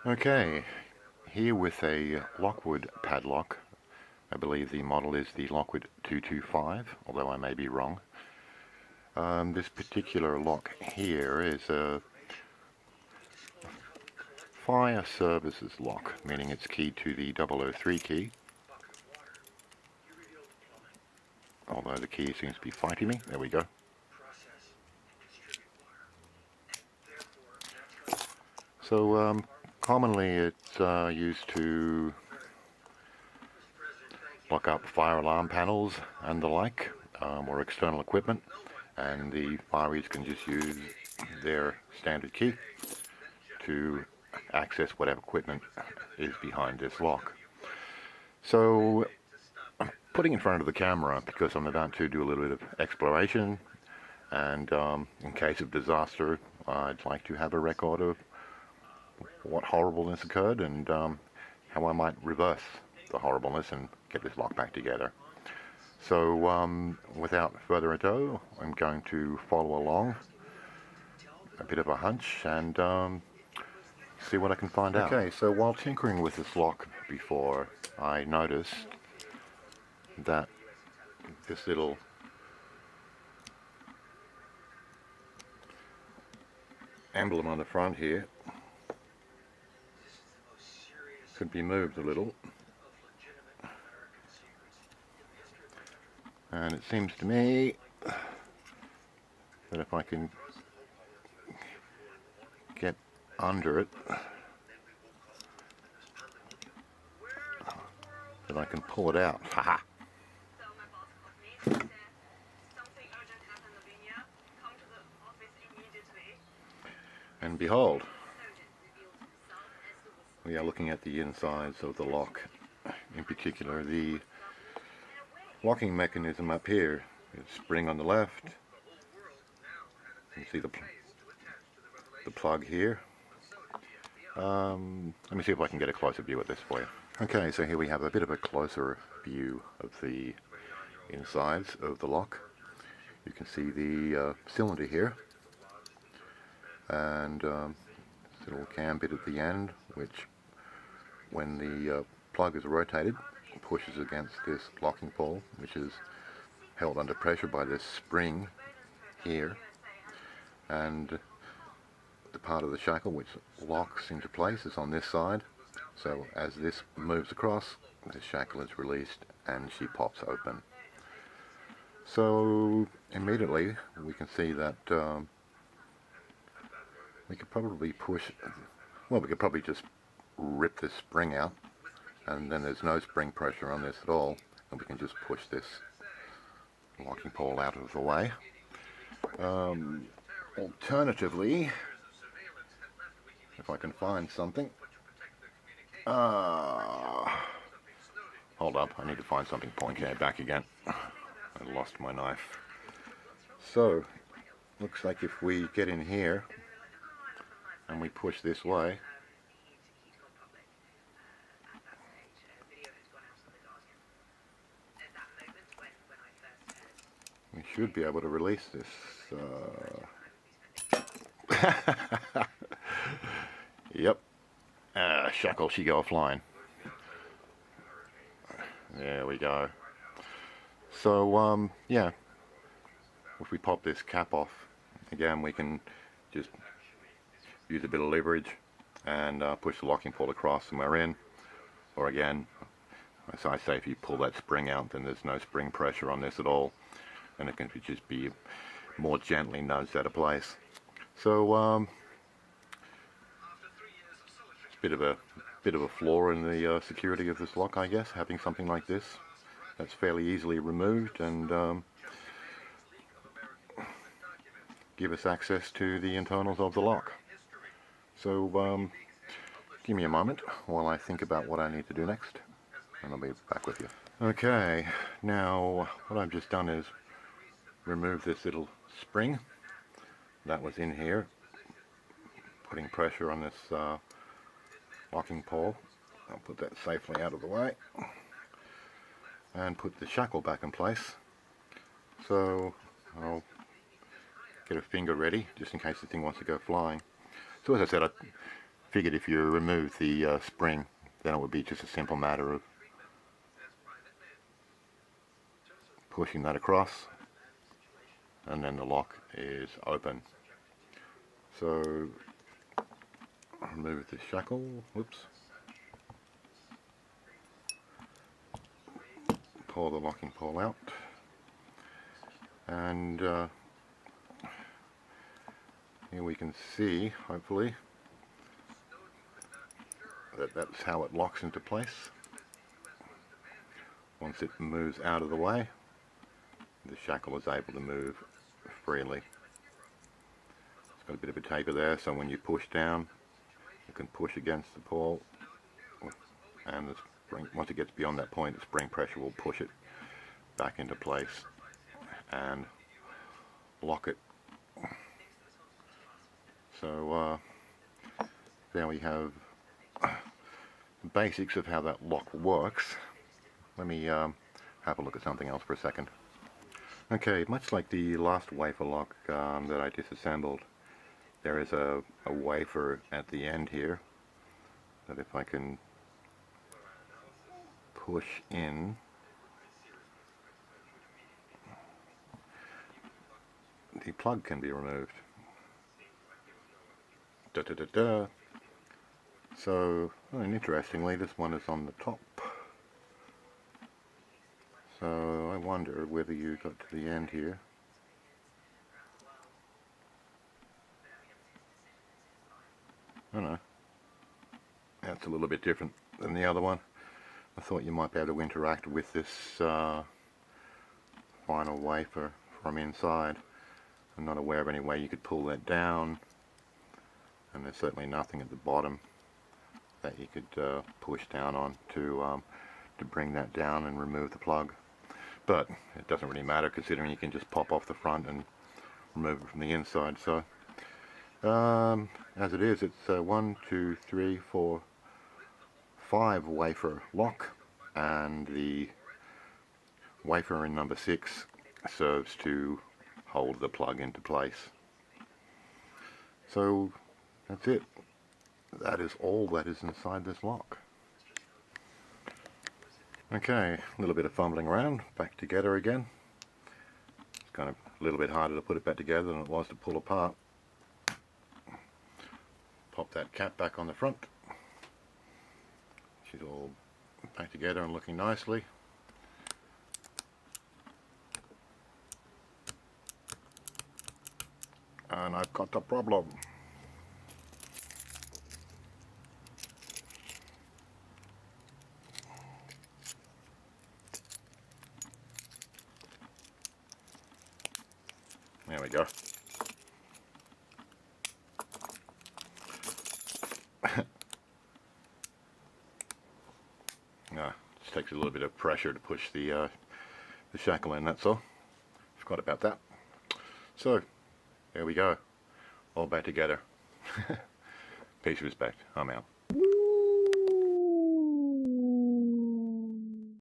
Okay, here with a Lockwood padlock. I believe the model is the Lockwood 225, although I may be wrong. This particular lock here is a fire services lock, meaning it's keyed to the 003 key. Although the key seems to be fighting me. There we go. So commonly it's used to lock up fire alarm panels and the like, or external equipment, and the fireys can just use their standard key to access whatever equipment is behind this lock. So I'm putting in front of the camera because I'm about to do a little bit of exploration, and in case of disaster I'd like to have a record of what horribleness occurred and how I might reverse the horribleness and get this lock back together. So without further ado, I'm going to follow along, a bit of a hunch, and see what I can find out. Okay, so while tinkering with this lock before, I noticed that this little emblem on the front here could be moved a little, and it seems to me that if I can get under it, that I can pull it out. Haha! And behold, we are looking at the insides of the lock. In particular, the locking mechanism up here is spring on the left. You see the plug here. Let me see if I can get a closer view of this for you. Okay, so here we have a bit of a closer view of the insides of the lock. You can see the cylinder here, and this little cam bit at the end, which when the plug is rotated, pushes against this locking pole, which is held under pressure by this spring here, and the part of the shackle which locks into place is on this side. So as this moves across, the shackle is released and she pops open. So immediately we can see that we could probably just rip this spring out, and then there's no spring pressure on this at all, and we can just push this locking pole out of the way. Alternatively, if I can find something, hold up, I need to find something pointy. Okay, back again. I lost my knife. So looks like if we get in here and we push this way, we should be able to release this. Yep. Shackle, she go offline. There we go. So, yeah. If we pop this cap off, again, we can just use a bit of leverage and push the locking pole across and we're in. Or again, as I say, if you pull that spring out, then there's no spring pressure on this at all, and it can just be more gently nudged out of place. So it's a bit of a flaw in the security of this lock, I guess, having something like this that's fairly easily removed and give us access to the internals of the lock. So give me a moment while I think about what I need to do next, and I'll be back with you. Okay, now what I've just done is remove this little spring that was in here, putting pressure on this locking pole. I'll put that safely out of the way and put the shackle back in place. So I'll get a finger ready just in case the thing wants to go flying. So as I said, figured if you remove the spring, then it would be just a simple matter of pushing that across, and then the lock is open. So remove the shackle, whoops, pull the locking pole out, and here we can see, hopefully, that that's how it locks into place. Once it moves out of the way, the shackle is able to move freely. It's got a bit of a taper there, so when you push down, you can push against the pole, and the spring, once it gets beyond that point, the spring pressure will push it back into place and lock it. So there we have the basics of how that lock works. Let me have a look at something else for a second. Okay, much like the last wafer lock that I disassembled, there is a wafer at the end here that if I can push in, the plug can be removed. So, and interestingly, this one is on the top. So I wonder whether you got to the end here. I don't know. That's a little bit different than the other one. I thought you might be able to interact with this final wafer from inside. I'm not aware of any way you could pull that down, and there's certainly nothing at the bottom that you could push down on to bring that down and remove the plug. But it doesn't really matter, considering you can just pop off the front and remove it from the inside. So as it is, it's 1, 2, 3, 4, 5 wafer lock, and the wafer in number 6 serves to hold the plug into place. So that's it. That is all that is inside this lock. Okay, a little bit of fumbling around, back together again. It's kind of a little bit harder to put it back together than it was to pull apart. Pop that cap back on the front. She's all back together and looking nicely. And I've got a problem. There we go. Just takes a little bit of pressure to push the shackle in, that's all. Forgot about that. So, there we go. All back together. Peace, respect. I'm out.